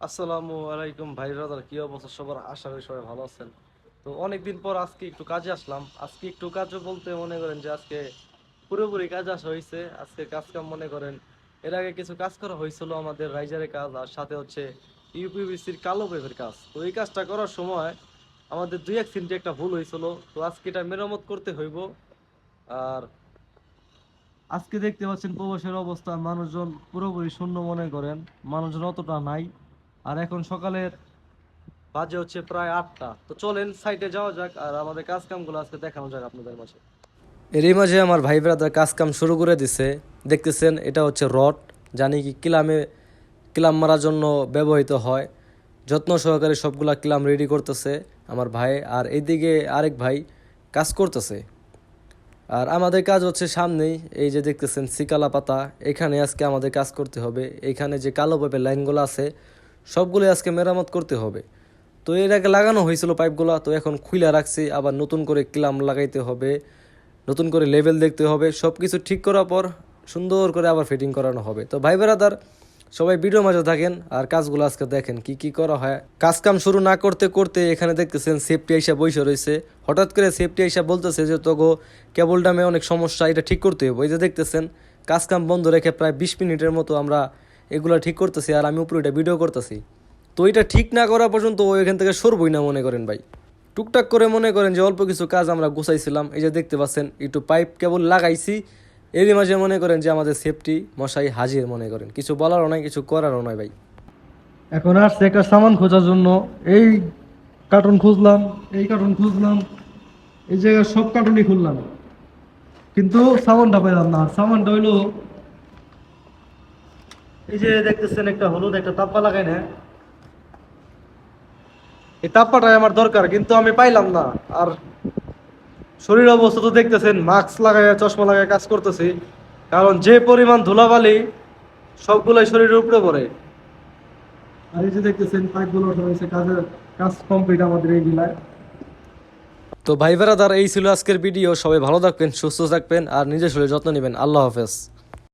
আসসালামু আলাইকুম ভাই ব্রাদার, কি অবস্থা সবার? আশা করি সবাই ভালো আছেন। তো অনেকদিন পর আজকে একটু কাজে আসলাম। আজকে একটু কাজে বলতে মনে করেন যে আজকে পুরোপুরি কাজ আসা হয়েছে। আজকে কাজ কাম মনে করেন এর আগে কিছু কাজ করা হয়েছিল, আমাদের রাইজারের কাজ আর সাথে হচ্ছে ইউপিবিসির কালো পাইপের কাজ। তো এই কাজটা করার সময় আমাদের দুই এক সিনটি একটা ভুল হয়েছিল, তো আজকে এটা মেরামত করতে হইব। আর আজকে দেখতে পাচ্ছেন প্রবাসের অবস্থা, মানুষজন পুরোপুরি শূন্য মনে করেন, মানুষজন অতটা নাই। আর এখন সকালের বাজে হচ্ছে প্রায় 8টা। তো চলেন সাইটে যাওয়া যাক আর আমাদের কাজ কামগুলো আজকে দেখানো যাক আপনাদের মাঝে। এরই মাঝে আমার ভাই ব্রাদার কাজ কাম শুরু করে দিছে। দেখতেছেন এটা হচ্ছে রড, জানি কি কিলাম মারার জন্য ব্যবহৃত হয়। যত্ন সহকারে সবগুলা কিলাম রেডি করতেছে আমার ভাই, আর এইদিকে আরেক ভাই কাজ করতেছে। আর আমাদের কাজ হচ্ছে সামনেই, এই যে দেখতেছেন সিকালা পাতা, এখানে আজকে আমাদের কাজ করতে হবে। এখানে যে কালো পাইপের লাইনগুলো আছে সবগুলো আজকে মেরামত করতে হবে। তো এর আগে লাগানো হয়েছিল পাইপগুলো, তো এখন খুইলা রাখছি, আবার নতুন করে ক্লাম লাগাইতে হবে, নতুন করে লেভেল দেখতে হবে। সব কিছু ঠিক করার পর সুন্দর করে আবার ফিটিং করানো হবে। তো ভাই বেড়াদার সবাই ভিডিও মাঝে থাকেন আর কাজগুলো আজকে দেখেন কি কি করা হয়। কাজ কাম শুরু না করতে করতে এখানে দেখতেছেন সেফটি আইসা বসে রয়েছে। হঠাৎ করে সেফটি আইসা বলতেছে যে তোগো কেবল ডামে অনেক সমস্যা, এটা ঠিক করতে হবে। এই যে দেখতেছেন কাজ কাম বন্ধ রেখে প্রায় 20 মিনিটের মতো আমরা এগুলো ঠিক করতেছি, আর আমি উপরে এটা ভিডিও করতেছি। তো এটা ঠিক না করা পর্যন্ত ও এখান থেকে সরবই না মনে করেন ভাই। টুকটাক করে মনে করেন যে অল্প কিছু কাজ আমরা গুছাইছিলাম, এই যে দেখতে পাচ্ছেন একটু পাইপ কেবল লাগাইছি। এরই মাঝে মনে করেন যে আমাদের সেফটি মশাই হাজির, মনে করেন কিছু বলারও নাই কিছু করারও নাই ভাই। এখন আসছে একটা সামান খোঁজার জন্য। এই কার্টুন খুঁজলাম, এই কার্টুন খুঁজলাম, এই জায়গায় সব কার্টুনই খুললাম, কিন্তু সামানটা পেলাম না। সামানটা হইলো এই যে দেখতেছেন একটা হলুদ একটা তাপ্পা লাগাই না, এই তাপ্পাটাই আমার দরকার, কিন্তু আমি পাইলাম না। আর শরীর অবস্থা তো দেখতেছেন, মাস্ক লাগাই চশমা লাগাই কাজ করতেছি, কারণ যে পরিমাণ ধুলাবালি সবগুলাই শরীরের উপরে পড়ে। আর এই যে দেখতেছেন পাইপগুলো ওঠা হয়েছে, কাজ কমপ্লিট আমাদের এই জেলায়। তো ভাই বেড়াদার এই ছিল আজকের ভিডিও। সবাই ভালো থাকবেন, সুস্থ থাকবেন আর নিজের শরীরের যত্ন নেবেন। আল্লাহ হাফেজ।